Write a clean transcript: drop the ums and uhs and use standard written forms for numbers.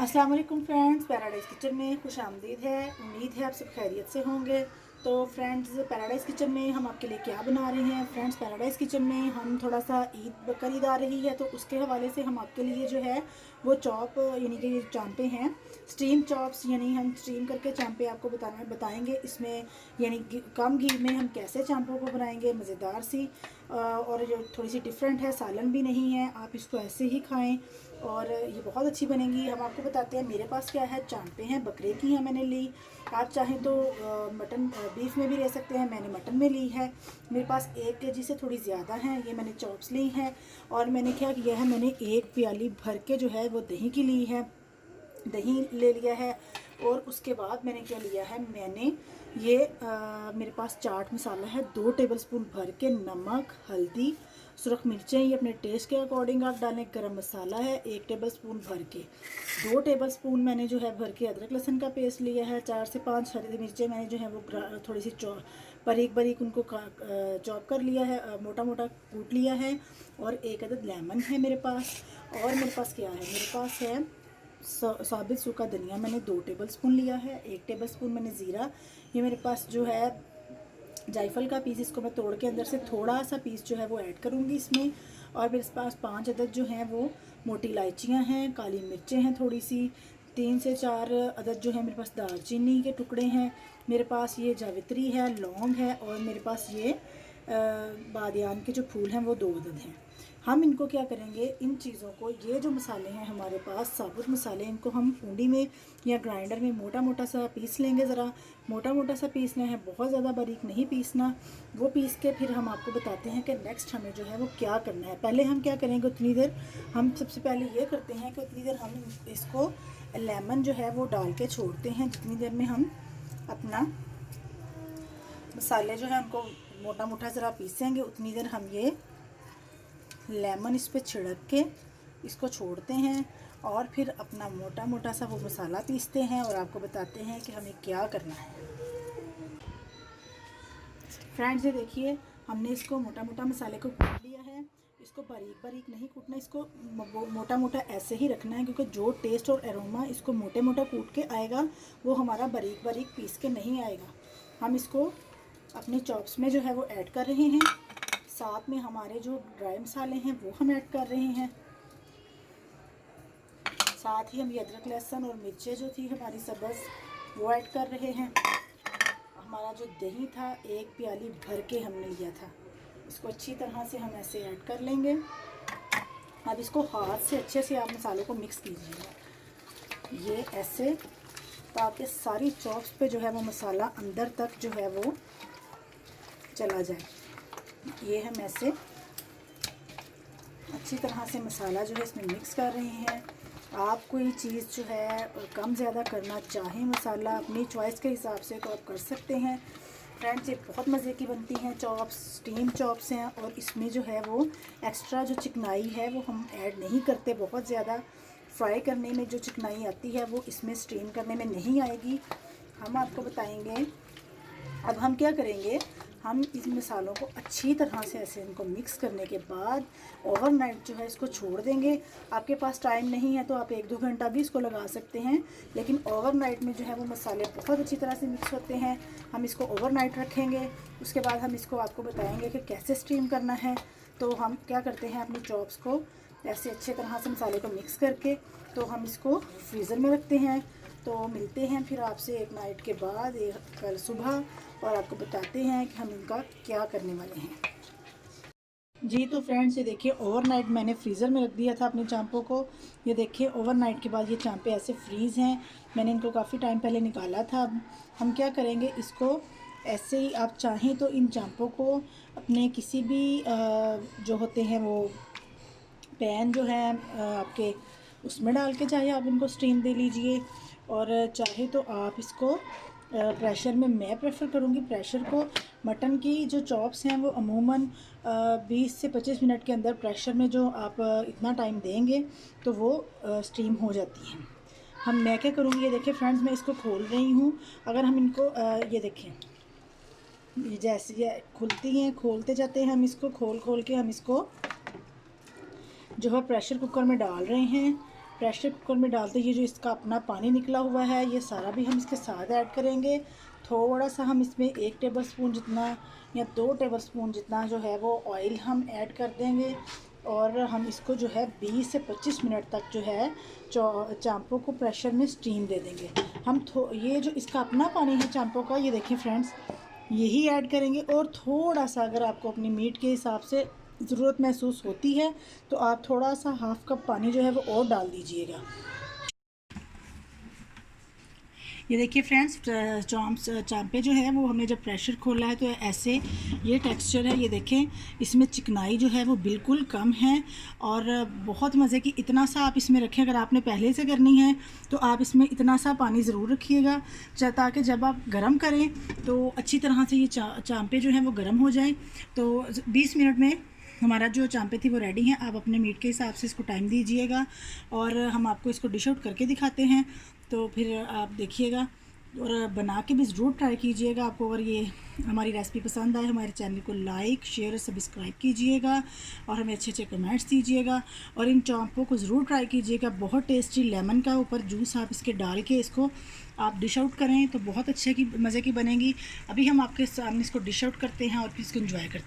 अस्सलाम वालेकुम friends, paradise kitchen में खुश आमदीद है। उम्मीद है आप सब खैरियत से होंगे। तो फ्रेंड्स, पैराडाइज़ किचन में हम आपके लिए क्या बना रहे हैं। फ्रेंड्स, पैराडाइज़ किचन में हम थोड़ा सा ईद बकरीद आ रही है, तो उसके हवाले से हम आपके लिए जो है वो चॉप यानी कि चांपे हैं, स्टीम चॉप्स, यानी हम स्टीम करके चांपे आपको बताएंगे। इसमें यानी कम घी में हम कैसे चांपों को बनाएंगे मज़ेदार सी, और जो थोड़ी सी डिफरेंट है, सालन भी नहीं है, आप इसको ऐसे ही खाएं और ये बहुत अच्छी बनेगी। हम आपको बताते हैं मेरे पास क्या है। चांपे हैं, बकरे की हैं मैंने ली। आप चाहें तो मटन बीफ में भी ले सकते हैं, मैंने मटन में ली है। मेरे पास 1 kg से थोड़ी ज़्यादा हैं, ये मैंने चॉप्स ली हैं। और मैंने क्या किया है, मैंने 1 प्याली भर के जो है वो दही की ली है, दही ले लिया है। और उसके बाद मैंने क्या लिया है, मैंने ये मेरे पास चाट मसाला है 2 टेबलस्पून भर के, नमक, हल्दी, सुरख मिर्चें ये अपने टेस्ट के अकॉर्डिंग आप डालें, गरम मसाला है 1 टेबलस्पून भर के, 2 टेबलस्पून मैंने जो है भर के अदरक लहसुन का पेस्ट लिया है, 4 से 5 हरी मिर्चें मैंने जो है वो थोड़ी सी बारीक बारीक उनको चॉप कर लिया है, मोटा मोटा कूट लिया है। और 1 अदद लेमन है मेरे पास। और मेरे पास क्या है, मेरे पास है साबित सूखा धनिया, मैंने 2 टेबलस्पून लिया है, 1 टेबलस्पून मैंने ज़ीरा, ये मेरे पास जो है जायफल का पीस, इसको मैं तोड़ के अंदर से थोड़ा सा पीस जो है वो ऐड करूँगी इसमें। और मेरे पास 5 अदद जो हैं वो मोटी इलायचियाँ हैं, काली मिर्चें हैं थोड़ी सी, 3 से 4 अदद जो है मेरे पास दालचीनी के टुकड़े हैं, मेरे पास ये जावित्री है, लौंग है, और मेरे पास ये बादियान के जो फूल हैं वो 2 अदद हैं। हम इनको क्या करेंगे, इन चीज़ों को, ये जो मसाले हैं हमारे पास साबुत मसाले, इनको हम पूंडी में या ग्राइंडर में मोटा मोटा सा पीस लेंगे। ज़रा मोटा मोटा सा पीसना है, बहुत ज़्यादा बारीक नहीं पीसना। वो पीस के फिर हम आपको बताते हैं कि नेक्स्ट हमें जो है वो क्या करना है। पहले हम क्या करेंगे, उतनी देर हम सबसे पहले ये करते हैं कि उतनी देर हम इसको लेमन जो है वो डाल के छोड़ते हैं। जितनी देर में हम अपना मसाले जो है उनको मोटा मोटा ज़रा पीसेंगे, उतनी देर हम ये लेमन इस पर छिड़क के इसको छोड़ते हैं और फिर अपना मोटा मोटा सा वो मसाला पीसते हैं और आपको बताते हैं कि हमें क्या करना है। फ्रेंड्स, ये देखिए, हमने इसको मोटा मोटा मसाले को कूट लिया है। इसको बारीक बारीक नहीं कूटना, इसको मोटा मोटा ऐसे ही रखना है, क्योंकि जो टेस्ट और एरोमा इसको मोटे मोटा कूट के आएगा वो हमारा बारीक बारीक पीस के नहीं आएगा। हम इसको अपने चॉप्स में जो है वो ऐड कर रहे हैं। साथ में हमारे जो ड्राई मसाले हैं वो हम ऐड कर रहे हैं। साथ ही हम ये अदरक लहसुन और मिर्चें जो थी हमारी सब्ज़ वो ऐड कर रहे हैं। हमारा जो दही था 1 प्याली भर के हमने लिया था, इसको अच्छी तरह से हम ऐसे ऐड कर लेंगे। अब इसको हाथ से अच्छे से आप मसालों को मिक्स कीजिएगा, ये ऐसे, ताकि सारी चॉप्स पे जो है वो मसाला अंदर तक जो है वो चला जाए। ये हम ऐसे अच्छी तरह से मसाला जो है इसमें मिक्स कर रहे हैं। आप कोई चीज़ जो है कम ज़्यादा करना चाहें मसाला अपनी चॉइस के हिसाब से तो आप कर सकते हैं। फ्रेंड्स, ये बहुत मज़े की बनती हैं चॉप्स, स्टीम चॉप्स हैं, और इसमें जो है वो एक्स्ट्रा जो चिकनाई है वो हम ऐड नहीं करते। बहुत ज़्यादा फ्राई करने में जो चिकनाई आती है वो इसमें स्टीम करने में नहीं आएगी। हम आपको बताएंगे। अब हम क्या करेंगे, हम इस मसालों को अच्छी तरह से ऐसे इनको मिक्स करने के बाद ओवरनाइट जो है इसको छोड़ देंगे। आपके पास टाइम नहीं है तो आप 1-2 घंटा भी इसको लगा सकते हैं, लेकिन ओवरनाइट में जो है वो मसाले बहुत अच्छी तरह से मिक्स होते हैं। हम इसको ओवरनाइट रखेंगे, उसके बाद हम इसको आपको बताएंगे कि कैसे स्टीम करना है। तो हम क्या करते हैं, अपनी चॉप्स को ऐसे अच्छी तरह से मसाले को मिक्स करके तो हम इसको फ्रीज़र में रखते हैं। तो मिलते हैं फिर आपसे 1 नाइट के बाद, कल सुबह, और आपको बताते हैं कि हम इनका क्या करने वाले हैं। जी, तो फ्रेंड्स, ये देखिए, ओवरनाइट मैंने फ्रीज़र में रख दिया था अपने चांपों को। ये देखिए, ओवरनाइट के बाद ये चांपे ऐसे फ्रीज़ हैं। मैंने इनको काफ़ी टाइम पहले निकाला था। अब हम क्या करेंगे, इसको ऐसे ही आप चाहें तो इन चांपों को अपने किसी भी जो होते हैं वो पैन जो है आपके, उसमें डाल के चाहे आप इनको स्टीम दे लीजिए, और चाहे तो आप इसको प्रेशर में, मैं प्रेफर करूँगी प्रेशर को। मटन की जो चॉप्स हैं वो अमूमन 20 से 25 मिनट के अंदर प्रेशर में जो आप इतना टाइम देंगे तो वो स्टीम हो जाती हैं। मैं क्या करूँगी, ये देखिए फ्रेंड्स, मैं इसको खोल रही हूँ। अगर हम इनको ये देखें, ये जैसे ये खुलती हैं, खोलते जाते हैं हम इसको, खोल खोल के हम इसको जो है प्रेशर कुकर में डाल रहे हैं। प्रेशर कुकर में डालते ये जो इसका अपना पानी निकला हुआ है ये सारा भी हम इसके साथ ऐड करेंगे। थोड़ा सा हम इसमें 1 टेबलस्पून जितना या 2 टेबलस्पून जितना जो है वो ऑयल हम ऐड कर देंगे और हम इसको जो है 20 से 25 मिनट तक जो है चांपों को प्रेशर में स्टीम दे देंगे। हम ये जो इसका अपना पानी है चांपों का, ये देखें फ्रेंड्स, यही ऐड करेंगे। और थोड़ा सा अगर आपको अपनी मीट के हिसाब से ज़रूरत महसूस होती है तो आप थोड़ा सा हाफ़ कप पानी जो है वो और डाल दीजिएगा। ये देखिए फ्रेंड्स, चांपे जो है वो हमने जब प्रेशर खोला है तो ऐसे ये टेक्सचर है। ये देखें, इसमें चिकनाई जो है वो बिल्कुल कम है और बहुत मज़े की। इतना सा आप इसमें रखें, अगर आपने पहले से करनी है तो आप इसमें इतना सा पानी ज़रूर रखिएगा ताकि जब आप गरम करें तो अच्छी तरह से ये चांपे जो हैं वो गरम हो जाएँ। तो 20 मिनट में हमारा जो चांपे थी वो रेडी हैं। आप अपने मीट के हिसाब से इसको टाइम दीजिएगा और हम आपको इसको डिश आउट करके दिखाते हैं, तो फिर आप देखिएगा और बना के भी ज़रूर ट्राई कीजिएगा। आपको अगर ये हमारी रेसिपी पसंद आए, हमारे चैनल को लाइक शेयर और सब्सक्राइब कीजिएगा और हमें अच्छे अच्छे कमेंट्स दीजिएगा और इन चांपों को ज़रूर ट्राई कीजिएगा। बहुत टेस्टी लेमन का ऊपर जूस आप इसके डाल के इसको आप डिश आउट करें तो बहुत अच्छे की मज़े की बनेगी। अभी हम आपके सामने इसको डिश आउट करते हैं और फिर इसको एंजॉय करते हैं।